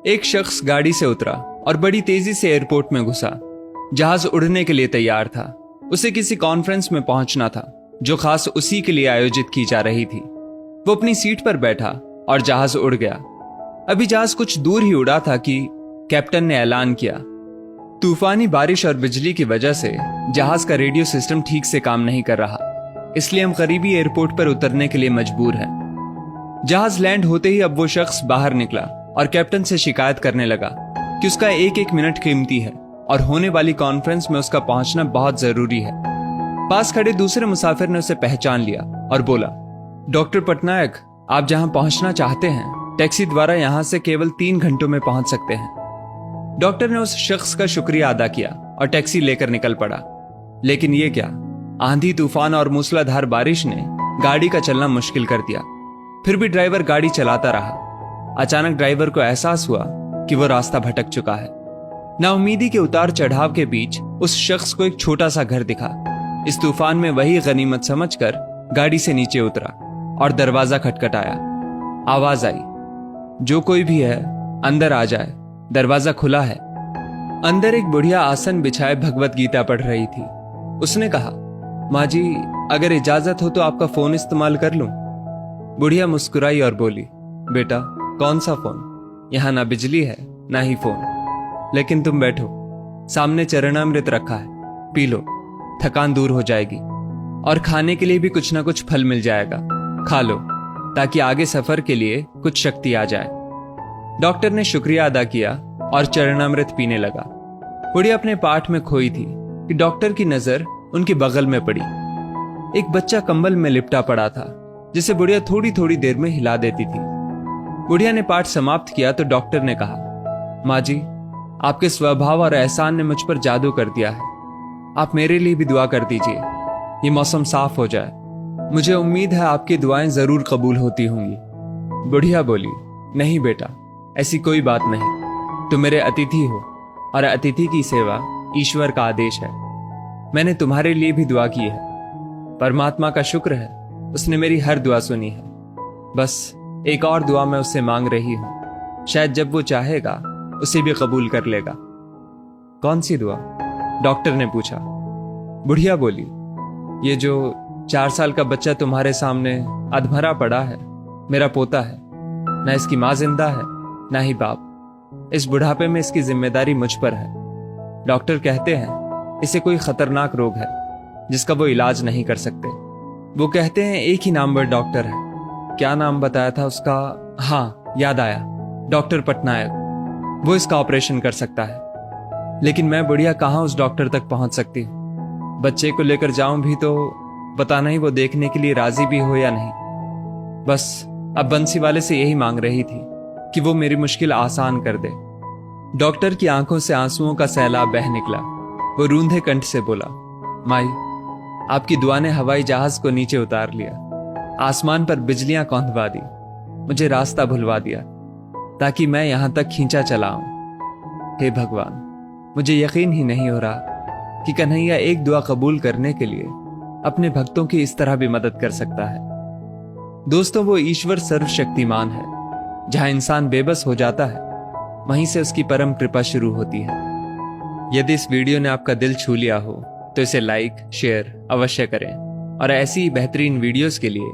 एक शख्स गाड़ी से उतरा और बड़ी तेजी से एयरपोर्ट में घुसा। जहाज उड़ने के लिए तैयार था। उसे किसी कॉन्फ्रेंस में पहुंचना था जो खास उसी के लिए आयोजित की जा रही थी। वो अपनी सीट पर बैठा और जहाज उड़ गया। अभी जहाज कुछ दूर ही उड़ा था कि कैप्टन ने ऐलान किया, तूफानी बारिश और बिजली की वजह से जहाज का रेडियो सिस्टम ठीक से काम नहीं कर रहा, इसलिए हम करीबी एयरपोर्ट पर उतरने के लिए मजबूर हैं। जहाज लैंड होते ही अब वो शख्स बाहर निकला और कैप्टन से शिकायत करने लगा कि उसका एक एक मिनट कीमती है और होने वाली कॉन्फ्रेंस में उसका पहुंचना बहुत जरूरी है। पास खड़े दूसरे मुसाफिर ने उसे पहचान लिया और बोला, डॉक्टर पटनायक, आप जहां पहुंचना चाहते हैं टैक्सी द्वारा यहां से केवल 3 घंटों में पहुंच सकते हैं। डॉक्टर ने उस शख्स का शुक्रिया अदा किया और टैक्सी लेकर निकल पड़ा। लेकिन ये क्या, आंधी तूफान और मूसलाधार बारिश ने गाड़ी का चलना मुश्किल कर दिया। फिर भी ड्राइवर गाड़ी चलाता रहा। अचानक ड्राइवर को एहसास हुआ कि वो रास्ता भटक चुका है। नाउमीदी के उतार चढ़ाव के बीच उस शख्स को एक छोटा सा घर दिखा। इस तूफान में वही गनीमत समझकर गाड़ी से नीचे उतरा और दरवाजा खटखटाया। आवाज आई, जो कोई भी है अंदर आ जाए, दरवाजा खुला है। अंदर एक बुढ़िया आसन बिछाए भगवत गीता पढ़ रही थी। उसने कहा, माँ जी, अगर इजाजत हो तो आपका फोन इस्तेमाल कर लूं। बुढ़िया मुस्कुराई और बोली, बेटा, कौन सा फोन? यहां ना बिजली है ना ही फोन। लेकिन तुम बैठो, सामने चरणामृत रखा है, पी लो, थकान दूर हो जाएगी। और खाने के लिए भी कुछ ना कुछ फल मिल जाएगा, खा लो ताकि आगे सफर के लिए कुछ शक्ति आ जाए। डॉक्टर ने शुक्रिया अदा किया और चरणामृत पीने लगा। बुढ़िया अपने पाठ में खोई थी कि डॉक्टर की नजर उनके बगल में पड़ी। एक बच्चा कंबल में लिपटा पड़ा था जिसे बुढ़िया थोड़ी थोड़ी देर में हिला देती थी। बुढ़िया ने पाठ समाप्त किया तो डॉक्टर ने कहा, माँ जी, आपके स्वभाव और एहसान ने मुझ पर जादू कर दिया है। आप मेरे लिए भी दुआ कर दीजिए, ये मौसम साफ हो जाए। मुझे उम्मीद है आपकी दुआएं जरूर कबूल होती होंगी। बुढ़िया बोली, नहीं बेटा, ऐसी कोई बात नहीं। तुम मेरे अतिथि हो और अतिथि की सेवा ईश्वर का आदेश है। मैंने तुम्हारे लिए भी दुआ की है। परमात्मा का शुक्र है, उसने मेरी हर दुआ सुनी है। बस एक और दुआ मैं उससे मांग रही हूं, शायद जब वो चाहेगा उसे भी कबूल कर लेगा। कौन सी दुआ? डॉक्टर ने पूछा। बुढ़िया बोली, ये जो 4 साल का बच्चा तुम्हारे सामने अधमरा पड़ा है, मेरा पोता है। ना इसकी माँ जिंदा है ना ही बाप। इस बुढ़ापे में इसकी जिम्मेदारी मुझ पर है। डॉक्टर कहते हैं इसे कोई खतरनाक रोग है जिसका वो इलाज नहीं कर सकते। वो कहते हैं एक ही नामवर डॉक्टर है। क्या नाम बताया था उसका? हाँ, याद आया, डॉक्टर पटनायक। वो इसका ऑपरेशन कर सकता है। लेकिन मैं बुढ़िया कहाँ उस डॉक्टर तक पहुंच सकती हूँ? बच्चे को लेकर जाऊं भी तो पता नहीं वो देखने के लिए राजी भी हो या नहीं। बस अब बंसी वाले से यही मांग रही थी कि वो मेरी मुश्किल आसान कर दे। डॉक्टर की आंखों से आंसुओं का सैलाब बह निकला। वो रूंधे कंठ से बोला, माई, आपकी दुआ ने हवाई जहाज को नीचे उतार लिया, आसमान पर बिजलियां कौंधवा दी, मुझे रास्ता भुलवा दिया ताकि मैं यहां तक खींचा चला आऊं। हे भगवान, मुझे यकीन ही नहीं हो रहा कि कन्हैया एक दुआ कबूल करने के लिए अपने भक्तों की इस तरह भी मदद कर सकता है। दोस्तों, वो ईश्वर सर्वशक्तिमान है। जहां इंसान बेबस हो जाता है वहीं से उसकी परम कृपा शुरू होती है। यदि इस वीडियो ने आपका दिल छू लिया हो तो इसे लाइक शेयर अवश्य करें और ऐसी ही बेहतरीन वीडियोस के लिए